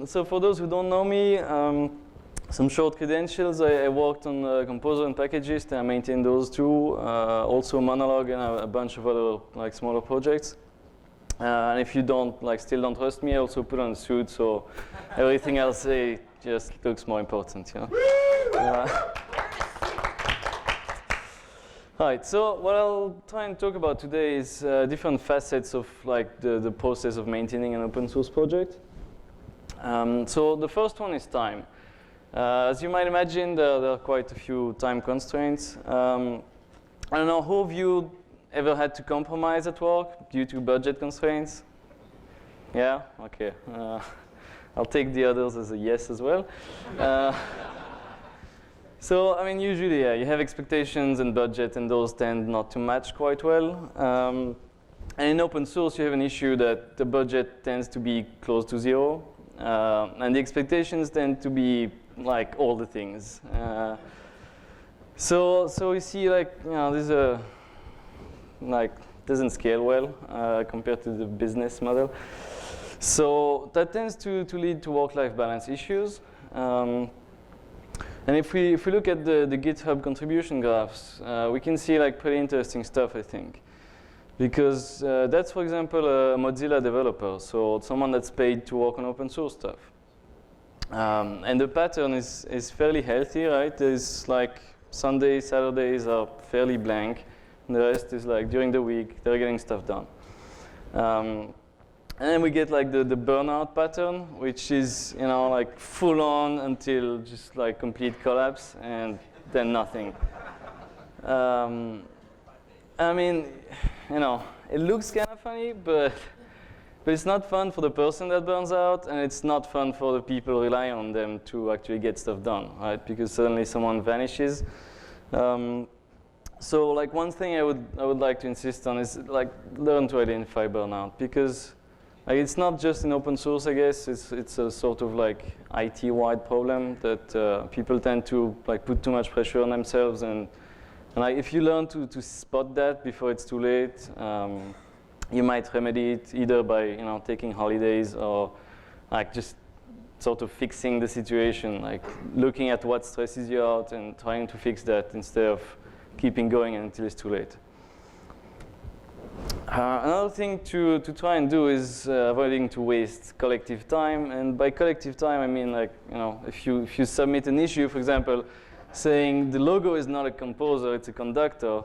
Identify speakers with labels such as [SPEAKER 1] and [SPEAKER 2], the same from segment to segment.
[SPEAKER 1] So for those who don't know me, some short credentials. I worked on Composer and Packages, and I maintained those too. Also Monologue and a bunch of other like smaller projects. And if you don't still don't trust me, I also put on a suit, so everything I'll say just looks more important, you know. Right, so what I'll try and talk about today is different facets of like the process of maintaining an open source project. So the first one is time. As you might imagine, there are quite a few time constraints. I don't know, who of you ever had to compromise at work due to budget constraints? Yeah? Okay. I'll take the others as a yes as well. So, I mean, usually, yeah, you have expectations and budget, and those tend not to match quite well. And in open source, you have an issue that the budget tends to be close to zero, and the expectations tend to be like all the things. So we see like, you know, this like doesn't scale well compared to the business model. So that tends to lead to work-life balance issues. And if we look at the GitHub contribution graphs, we can see like pretty interesting stuff, I think. Because that's, for example, a Mozilla developer, so someone that's paid to work on open source stuff. And the pattern is fairly healthy, right? There's like Sundays, Saturdays are fairly blank, and the rest is like during the week, they're getting stuff done. And then we get like the burnout pattern, which is, you know, like full on until just like complete collapse and then nothing. I mean, you know, it looks kind of funny, but it's not fun for the person that burns out, and it's not fun for the people relying on them to actually get stuff done, right? Because suddenly someone vanishes. So like one thing I would like to insist on is like learn to identify burnout, because like, it's not just in open source, I guess. It's a sort of like IT-wide problem that people tend to like put too much pressure on themselves, and like if you learn to spot that before it's too late, you might remedy it either by taking holidays or like just sort of fixing the situation, like looking at what stresses you out and trying to fix that instead of keeping going until it's too late. Another thing to try and do is avoiding to waste collective time, and by collective time I mean like if you submit an issue, for example, saying the logo is not a composer, it's a conductor,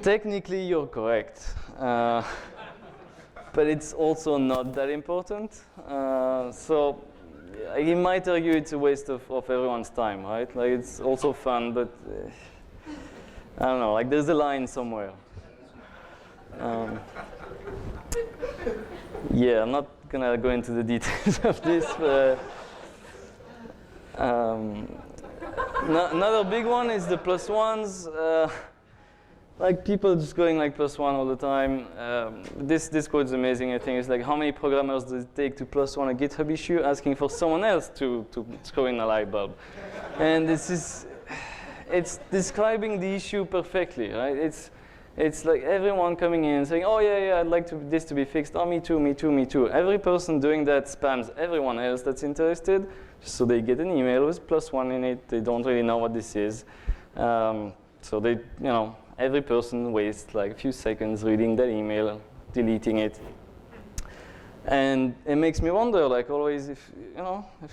[SPEAKER 1] technically you're correct, but it's also not that important. So you might argue it's a waste of everyone's time, right? Like it's also fun, but I don't know, like there's a line somewhere. Yeah, I'm not gonna go into the details of this, but another big one is the plus ones. Like people just going like plus one all the time. This quote is amazing. I think it's like, how many programmers does it take to plus one a GitHub issue, asking for someone else to throw in a light bulb? And it's describing the issue perfectly, right? It's like everyone coming in saying, oh yeah, I'd like this to be fixed. Oh, me too, me too, me too. Every person doing that spams everyone else that's interested, just so they get an email with plus one in it. They don't really know what this is. So they, every person wastes like a few seconds reading that email, deleting it. And it makes me wonder, like always, if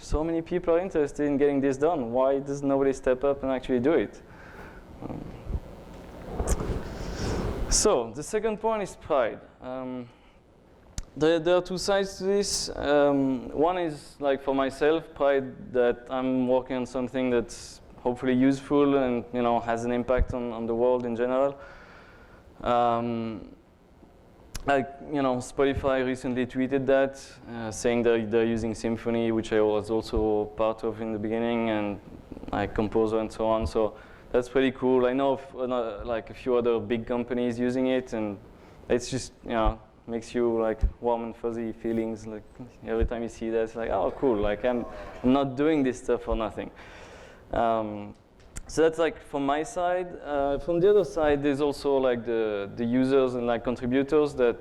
[SPEAKER 1] so many people are interested in getting this done, why does nobody step up and actually do it? So the second point is pride. There are two sides to this. One is like for myself, pride that I'm working on something that's hopefully useful and has an impact on the world in general. Like Spotify recently tweeted that, saying that they're using Symfony, which I was also part of in the beginning, and like Composer and so on. So that's pretty cool. I know of like a few other big companies using it, and it's just makes you like warm and fuzzy feelings. Like every time you see that, it's like, oh cool. Like I'm not doing this stuff for nothing. So So that's like from my side. From the other side, there's also like the users and like contributors that,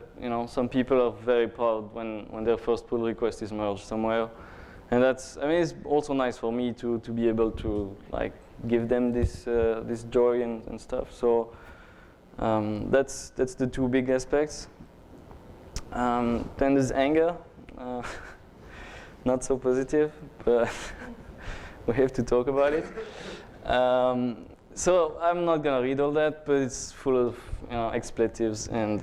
[SPEAKER 1] some people are very proud when their first pull request is merged somewhere. And that's, it's also nice for me to be able to like give them this joy and stuff. So that's the two big aspects. Then there's anger. Not so positive, but we have to talk about it. So I'm not gonna read all that, but it's full of expletives and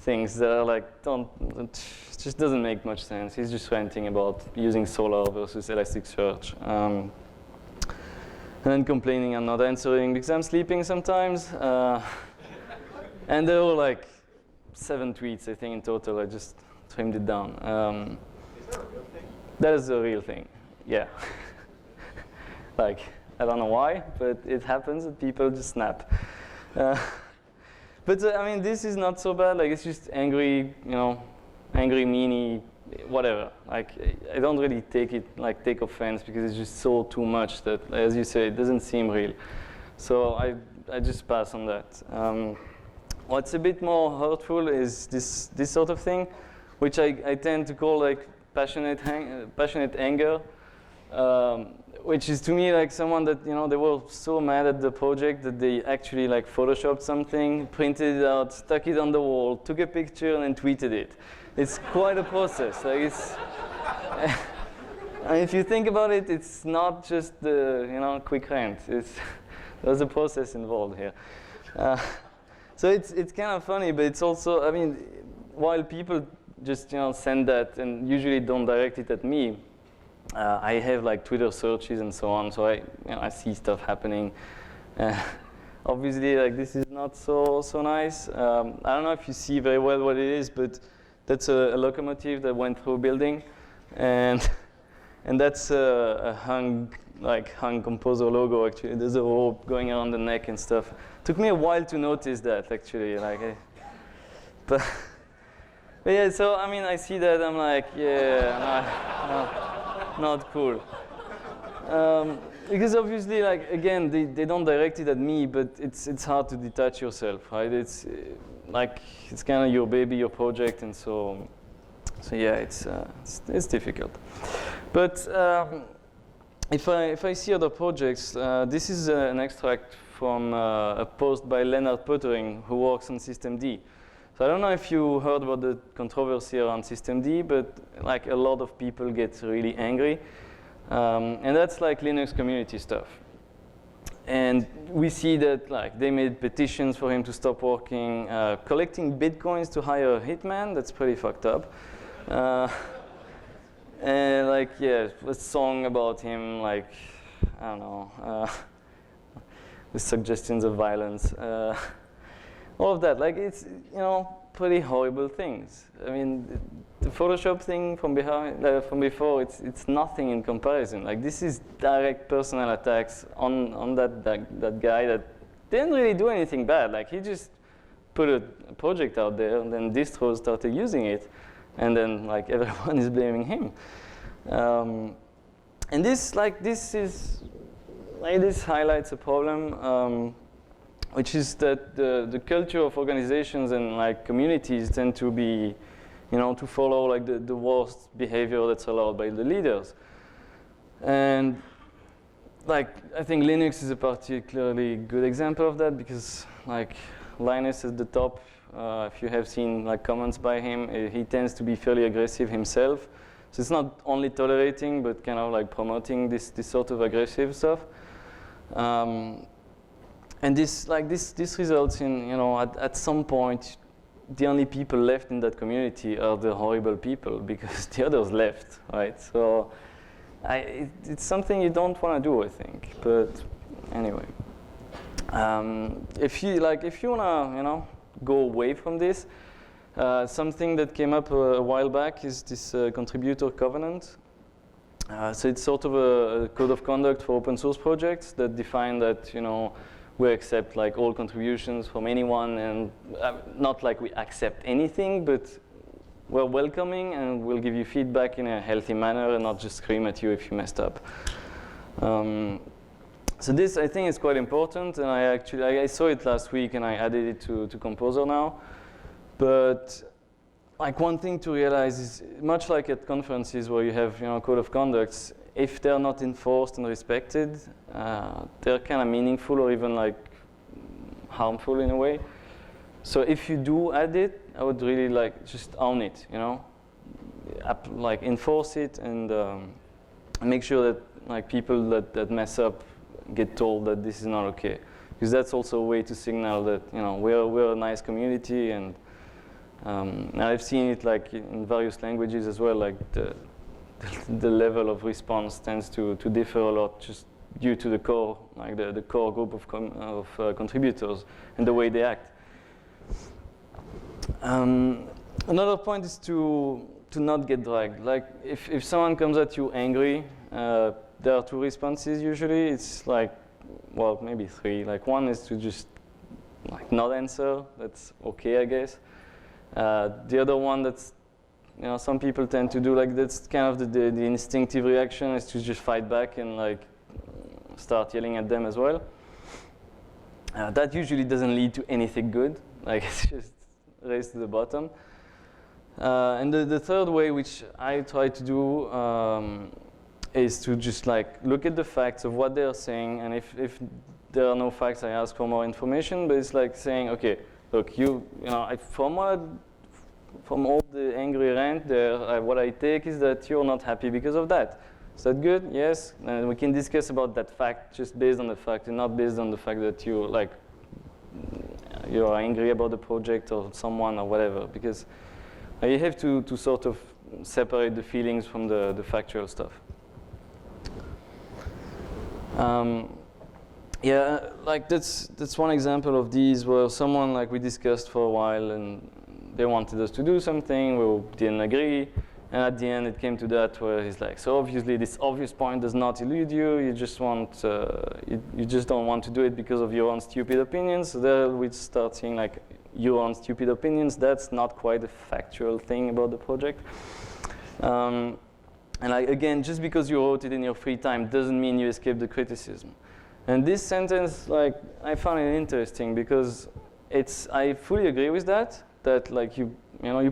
[SPEAKER 1] things that are like it just doesn't make much sense. He's just ranting about using Solr versus Elasticsearch, and then complaining I'm not answering because I'm sleeping sometimes. And there were like 7 tweets I think in total. I just trimmed it down.
[SPEAKER 2] Is that a real thing?
[SPEAKER 1] That is a real thing. Yeah. Like. I don't know why, but it happens that people just snap. But this is not so bad. Like, it's just angry, angry, meanie, whatever. Like, I don't really take offense because it's just so too much that, as you say, it doesn't seem real. So I just pass on that. What's a bit more hurtful is this sort of thing, which I tend to call like passionate anger. Which is to me like someone that they were so mad at the project that they actually like photoshopped something, printed it out, stuck it on the wall, took a picture, and then tweeted it. It's quite a process. Like it's, if you think about it, it's not just the quick rant. There's a process involved here. So it's kind of funny, but it's also while people just send that and usually don't direct it at me. I have like Twitter searches and so on, so I see stuff happening. Obviously, like this is not so nice. I don't know if you see very well what it is, but that's a locomotive that went through a building, and that's a hung composer logo. Actually, there's a rope going around the neck and stuff. Took me a while to notice that actually, but yeah. So I see that I'm like, yeah. Not cool. Because obviously, like again, they don't direct it at me, but it's hard to detach yourself, right? It's kind of your baby, your project, and so yeah, it's difficult. But if I see other projects, this is an extract from a post by Leonard Pottering, who works on systemd. So I don't know if you heard about the controversy around systemd, but like a lot of people get really angry. And that's like Linux community stuff. And we see that like they made petitions for him to stop working, collecting bitcoins to hire a hitman. That's pretty fucked up. And like, yeah, a song about him, like, I don't know, with suggestions of violence. All of that, like it's pretty horrible things. The Photoshop thing from before, it's nothing in comparison. Like this is direct personal attacks on that guy that didn't really do anything bad. Like he just put a project out there, and then distros started using it, and then like everyone is blaming him. And this highlights a problem. Which is that the culture of organizations and like communities tend to be, to follow like the worst behavior that's allowed by the leaders. And like I think Linux is a particularly good example of that because like Linus at the top, if you have seen like comments by him, he tends to be fairly aggressive himself. So it's not only tolerating, but kind of like promoting this sort of aggressive stuff. And this results in, at some point, the only people left in that community are the horrible people because the others left, right? So it's something you don't want to do, I think. But anyway, if you wanna, go away from this, something that came up a while back is this contributor covenant. So it's sort of a code of conduct for open source projects that define that, we accept like all contributions from anyone, and not like we accept anything, but we're welcoming and we'll give you feedback in a healthy manner and not just scream at you if you messed up. So this, I think, is quite important, and I saw it last week, and I added it to Composer now. But like one thing to realize is, much like at conferences where you have code of conducts, if they're not enforced and respected, they're kind of meaningful or even like harmful in a way. So if you do add it, I would really like just own it, like enforce it and make sure that like people that mess up get told that this is not okay, because that's also a way to signal that we're a nice community, and I've seen it like in various languages as well. Like the level of response tends to differ a lot just due to the core, like the core group of contributors and the way they act. Another point is to not get dragged. Like if someone comes at you angry, there are two responses usually. It's like, well, maybe three. Like one is to just like not answer. That's okay, I guess. The other one that's, some people tend to do, like that's kind of the instinctive reaction, is to just fight back and like start yelling at them as well. That usually doesn't lead to anything good. Like it's just race to the bottom. And the third way, which I try to do, is to just like look at the facts of what they are saying, and if there are no facts, I ask for more information. But it's like saying, okay, look, from all the angry rant there, what I take is that you're not happy because of that. Is that good? Yes. And we can discuss about that fact just based on the fact, and not based on the fact that you're angry about the project or someone or whatever, because you have to sort of separate the feelings from the factual stuff. Yeah, like that's one example of these, where someone, like, we discussed for a while and they wanted us to do something, we didn't agree, and at the end it came to that where he's like, so obviously this obvious point does not elude you, you just want, you just don't want to do it because of your own stupid opinions. So there we start seeing like your own stupid opinions, that's not quite a factual thing about the project. And like, again, just because you wrote it in your free time doesn't mean you escape the criticism. And this sentence, like, I found it interesting because I fully agree with that like you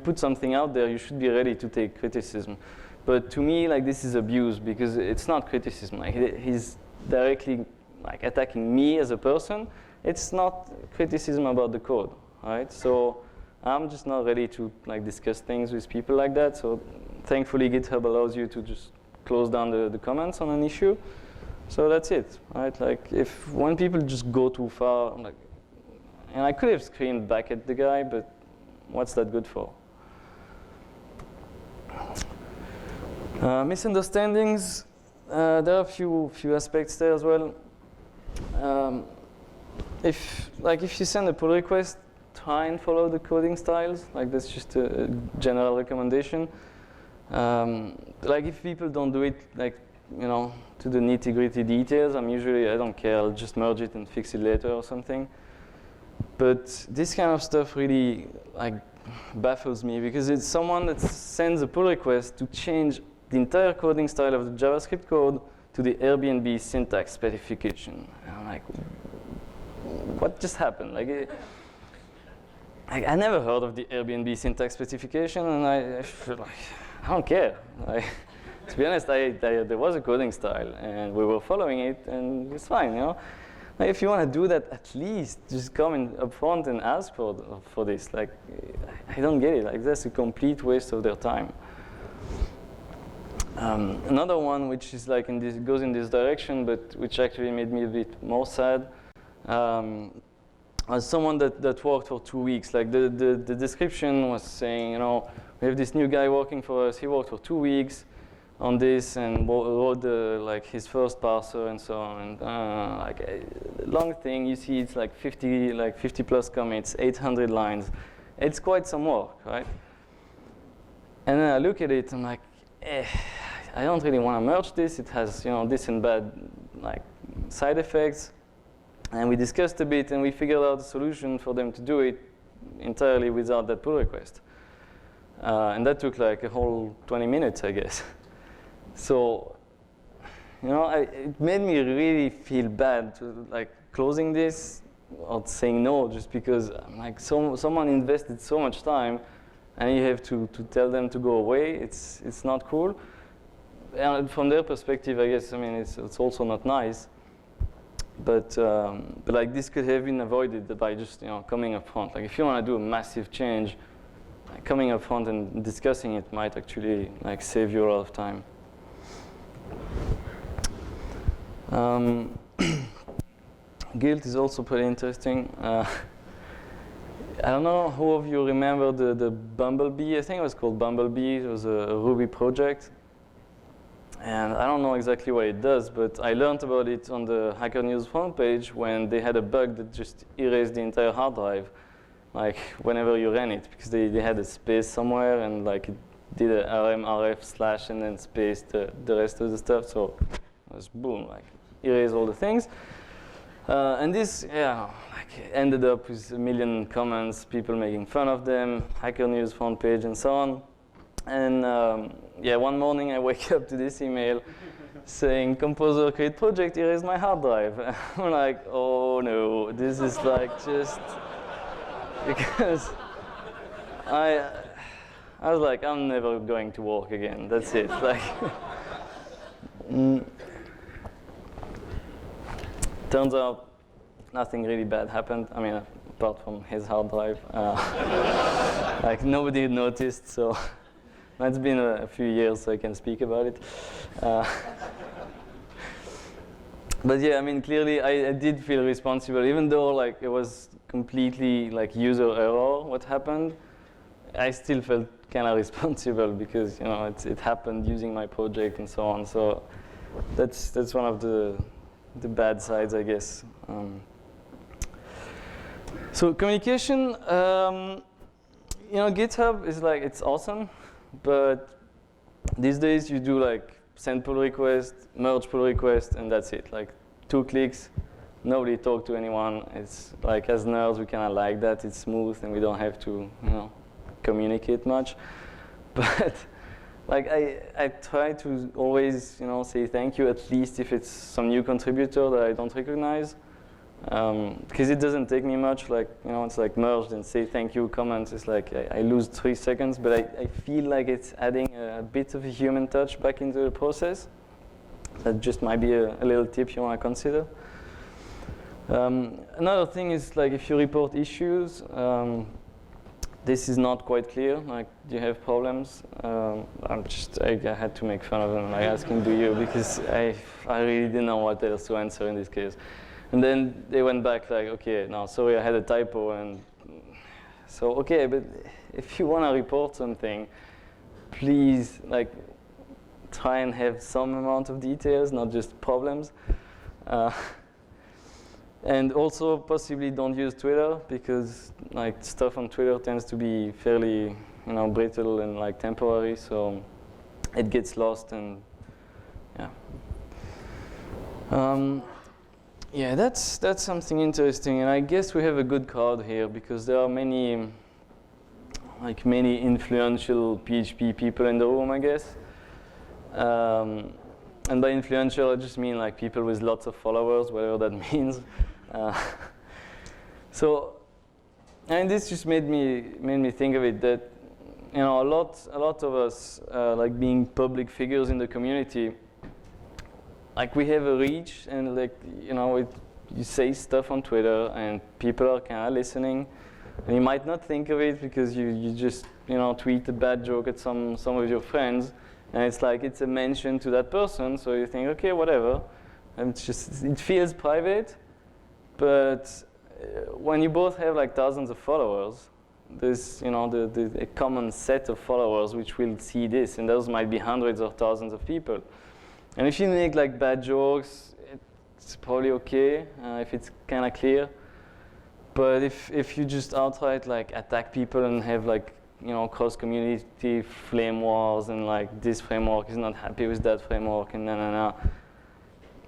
[SPEAKER 1] put something out there, you should be ready to take criticism. But to me, like, this is abuse, because it's not criticism. Like, he's directly like attacking me as a person. It's not criticism about the code, right? So I'm just not ready to like discuss things with people like that. So thankfully, GitHub allows you to just close down the comments on an issue. So that's it, right? Like, when people just go too far, I'm like, and I could have screamed back at the guy, but what's that good for? Misunderstandings. There are a few aspects there as well. If you send a pull request, try and follow the coding styles. Like, that's just a general recommendation. Like, if people don't do it, like, to the nitty-gritty details, I don't care. I'll just merge it and fix it later or something. But this kind of stuff really like baffles me, because it's someone that sends a pull request to change the entire coding style of the JavaScript code to the Airbnb syntax specification. And I'm like, what just happened? Like, I never heard of the Airbnb syntax specification, and I feel like, I don't care. To be honest, there was a coding style, and we were following it, and it's fine, Like, if you want to do that, at least just come in up front and ask for this. Like, I don't get it. Like, that's a complete waste of their time. Another one, which is like goes in this direction, but which actually made me a bit more sad, was someone that worked for 2 weeks. Like, the description was saying, we have this new guy working for us. He worked for 2 weeks on this and wrote like his first parser and so on. And like a long thing. You see, it's like 50 plus commits, 800 lines. It's quite some work, right? And then I look at it, I'm like, I don't really want to merge this. It has, this and bad like side effects. And we discussed a bit, and we figured out a solution for them to do it entirely without that pull request. And that took like a whole 20 minutes, I guess. So, it made me really feel bad to like closing this or saying no, just because like someone invested so much time, and you have to tell them to go away. It's not cool. And from their perspective, I guess, I mean, it's also not nice. But like this could have been avoided by just coming up front. Like if you want to do a massive change, like coming up front and discussing it might actually like save you a lot of time. Guilt is also pretty interesting. I don't know who of you remember the Bumblebee. I think it was called Bumblebee. It was a Ruby project. And I don't know exactly what it does, but I learned about it on the Hacker News front page when they had a bug that just erased the entire hard drive, like whenever you ran it, because they had a space somewhere and like it did a rmrf/ and then spaced the rest of the stuff. So it was boom, like erase all the things. And this, like ended up with 1 million comments, people making fun of them, Hacker News front page, and so on. And one morning I wake up to this email saying, "Composer create project, erase my hard drive." I'm like, oh no, this is like just because I was like, I'm never going to work again. That's it. Like, turns out nothing really bad happened. I mean, apart from his hard drive, like nobody noticed. So. It's been a few years, so I can speak about it. But yeah, I mean, clearly I did feel responsible, even though like it was completely like user error what happened. I still felt kind of responsible because it happened using my project and so on. So that's one of the bad sides, I guess. So communication, GitHub is like it's awesome. But these days you do like send pull request, merge pull request, and that's it. Like 2 clicks, nobody talk to anyone. It's like as nerds we kind of like that. It's smooth and we don't have to communicate much. But like I try to always say thank you, at least if it's some new contributor that I don't recognize. Because it doesn't take me much, like, it's like merged and say thank you comments. It's like I lose 3 seconds, but I feel like it's adding a bit of a human touch back into the process. That just might be a little tip you want to consider. Another thing is like if you report issues, this is not quite clear. Like, do you have problems? I had to make fun of them, like asking do you, because I really didn't know what else to answer in this case. And then they went back like, okay, no, sorry, I had a typo. And so, okay, but if you want to report something, please like try and have some amount of details, not just problems. And also possibly don't use Twitter, because like stuff on Twitter tends to be fairly brittle and like temporary, so it gets lost. And yeah, that's something interesting, and I guess we have a good crowd here because there are many influential PHP people in the room, I guess. And by influential, I just mean like people with lots of followers, whatever that means. So, and this just made me think of it that a lot of us like being public figures in the community. Like we have a reach, and like you say stuff on Twitter, and people are kind of listening, and you might not think of it because you just tweet a bad joke at some of your friends, and it's like it's a mention to that person, so you think okay, whatever, and it feels private, but when you both have like thousands of followers, there's a common set of followers which will see this, and those might be hundreds or thousands of people. And if you make like bad jokes, it's probably okay if it's kind of clear. But if you just outright like attack people and have like cross community flame wars, and like this framework is not happy with that framework, and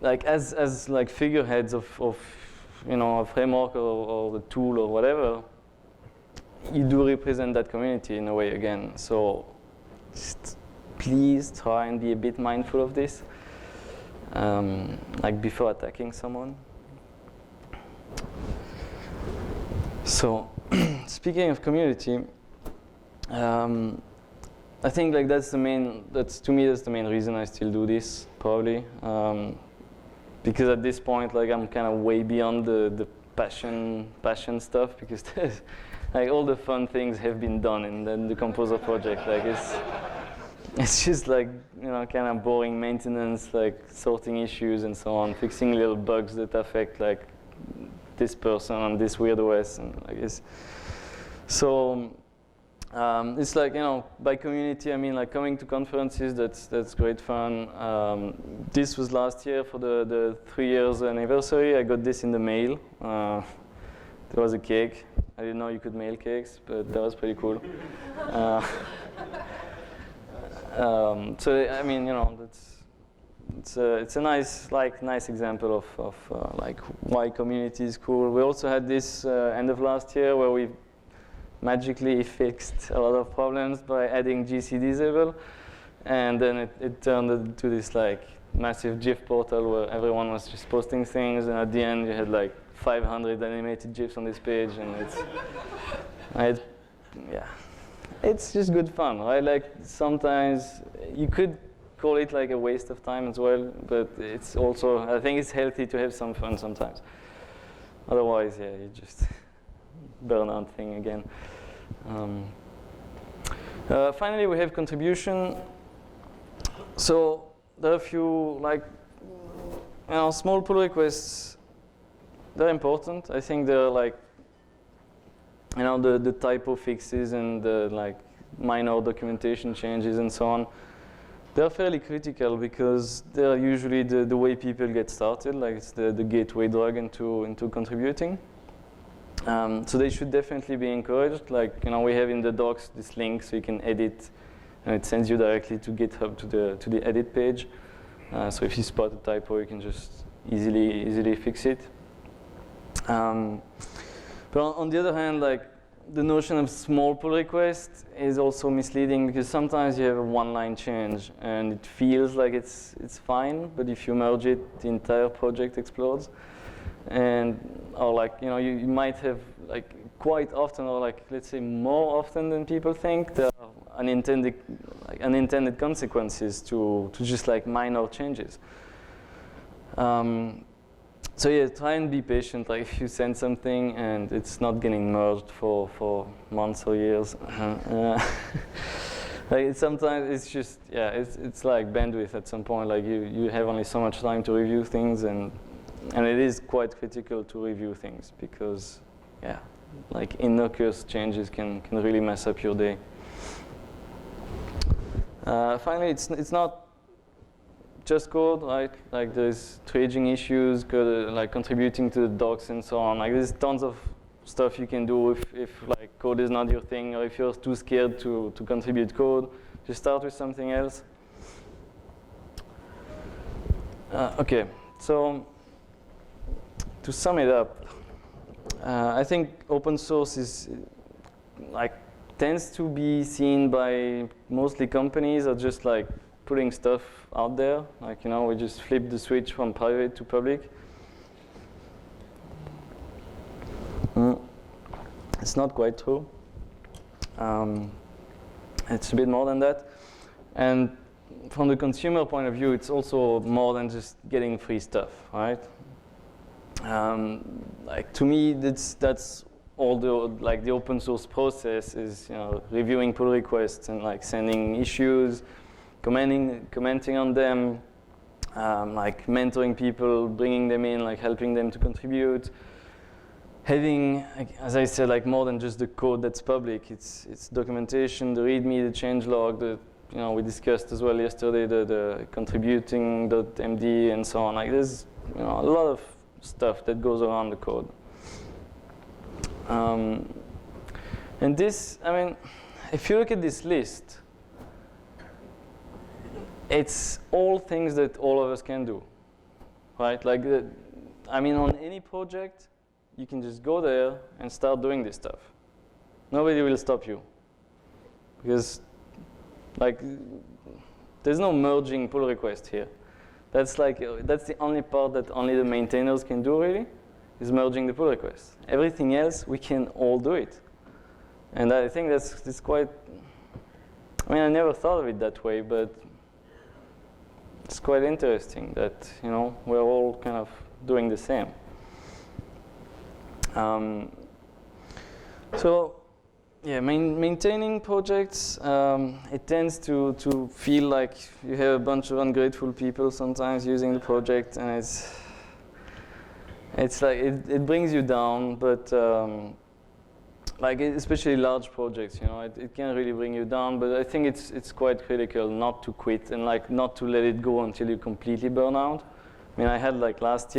[SPEAKER 1] like as like figureheads of a framework or the tool or whatever, you do represent that community in a way again. So just please try and be a bit mindful of this. like before attacking someone. So, speaking of community, I think like that's the main reason I still do this, probably, because at this point, like I'm kind of way beyond the passion stuff, because like all the fun things have been done in the Composer project. Like it's just like, you know, kind of boring maintenance, like sorting issues and so on, fixing little bugs that affect like this person on this weird OS, and like so. It's like, you know, by community I mean like coming to conferences. That's great fun. This was last year for the 3 years anniversary. I got this in the mail. There was a cake. I didn't know you could mail cakes, but that was pretty cool. So I mean, you know, it's a nice example of like why community is cool. We also had this end of last year where we magically fixed a lot of problems by adding GC disable, and then it turned into this like massive GIF portal where everyone was just posting things, and at the end you had like 500 animated GIFs on this page, and it's just good fun, right? Like sometimes you could call it like a waste of time as well, but it's also, I think it's healthy to have some fun sometimes. Otherwise, yeah, you just burnout thing again. Finally, we have contribution. So there are a few like, you know, small pull requests. They're important. I think they're like, you know, the typo fixes and the like minor documentation changes and so on. They're fairly critical because they're usually the way people get started. Like it's the gateway drug into contributing. So they should definitely be encouraged. Like, you know, we have in the docs this link so you can edit, and it sends you directly to GitHub to the edit page. So if you spot a typo, you can just easily fix it. But on the other hand, like the notion of small pull request is also misleading, because sometimes you have a one-line change and it feels like it's fine, but if you merge it, the entire project explodes. And or like, you know, you might have like quite often, or like let's say more often than people think, there are unintended consequences to just like minor changes. So yeah, try and be patient. Like if you send something and it's not getting merged for months or years, like sometimes it's just, yeah, it's like bandwidth at some point. Like you have only so much time to review things, and it is quite critical to review things, because yeah, like innocuous changes can really mess up your day. Finally, it's not just code, right? Like there's staging issues, like contributing to the docs and so on. Like there's tons of stuff you can do if like code is not your thing, or if you're too scared to contribute code, just start with something else. Okay, so to sum it up, I think open source is like tends to be seen by mostly companies as just like putting stuff out there. Like, you know, we just flip the switch from private to public. It's not quite true. It's a bit more than that. And from the consumer point of view, it's also more than just getting free stuff, right? Like to me, that's all the open source process is, you know, reviewing pull requests and like sending issues, commenting on them, like mentoring people, bringing them in, like helping them to contribute. Having, like, as I said, like more than just the code that's public. It's documentation, the README, the changelog, you know, we discussed as well yesterday the contributing.md and so on. Like there's, you know, a lot of stuff that goes around the code. And this, I mean, if you look at this list, it's all things that all of us can do, right? Like, I mean, on any project, you can just go there and start doing this stuff. Nobody will stop you, because, like, there's no merging pull request here. That's the only part that only the maintainers can do really, is merging the pull requests. Everything else, we can all do it. And I think that's quite, I mean, I never thought of it that way, but it's quite interesting that, we're all kind of doing the same. So, yeah, maintaining projects, it tends to feel like you have a bunch of ungrateful people sometimes using the project, and it's like it brings you down, but like especially large projects, it can really bring you down. But I think it's quite critical not to quit and like not to let it go until you completely burn out. I mean, I had like last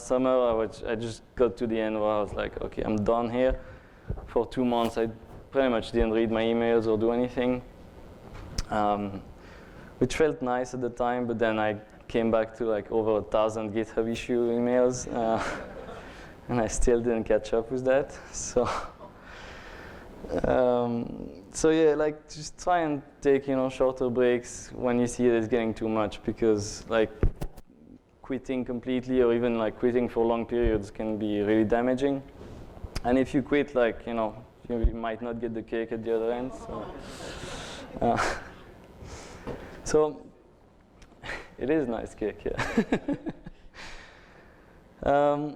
[SPEAKER 1] summer, I just got to the end where I was like, okay, I'm done here. For 2 months, I pretty much didn't read my emails or do anything, which felt nice at the time. But then I came back to like over 1,000 GitHub issue emails, and I still didn't catch up with that. So, so yeah, like just try and take shorter breaks when you see that it's getting too much, because like quitting completely or even like quitting for long periods can be really damaging. And if you quit, like, you might not get the cake at the other end. So, so it is nice cake, yeah.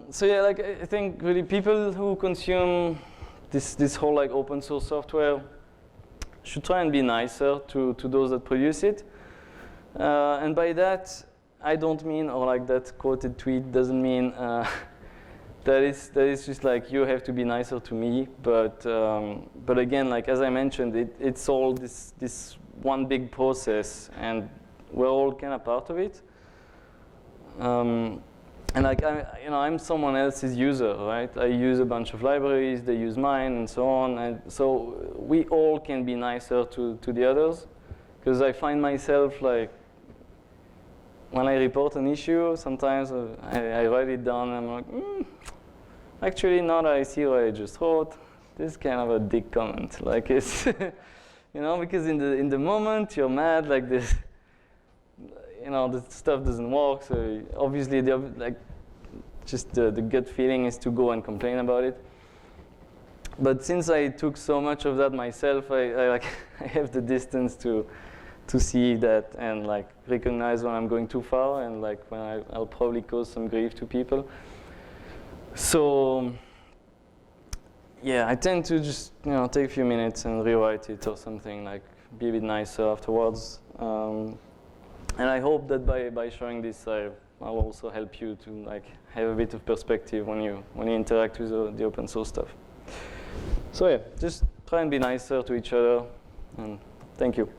[SPEAKER 1] So yeah, like I think really people who consume this whole like open source software should try and be nicer to those that produce it. And by that, I don't mean, or like that quoted tweet doesn't mean that is just like you have to be nicer to me, but again, like as I mentioned, it's all this one big process, and we're all kind of part of it. And like I'm someone else's user, right? I use a bunch of libraries, they use mine, and so on, and so we all can be nicer to the others, because I find myself like, when I report an issue, sometimes I write it down and I'm like, actually, now that I see what I just wrote, this is kind of a dick comment. Like it's, because in the moment you're mad, like this, the stuff doesn't work. So obviously, the gut feeling is to go and complain about it. But since I took so much of that myself, I have the distance to see that and like recognize when I'm going too far and like when I'll probably cause some grief to people. So yeah, I tend to just take a few minutes and rewrite it or something, like be a bit nicer afterwards. And I hope that by showing this, I'll also help you to like have a bit of perspective when you interact with the open source stuff. So yeah, just try and be nicer to each other, and thank you.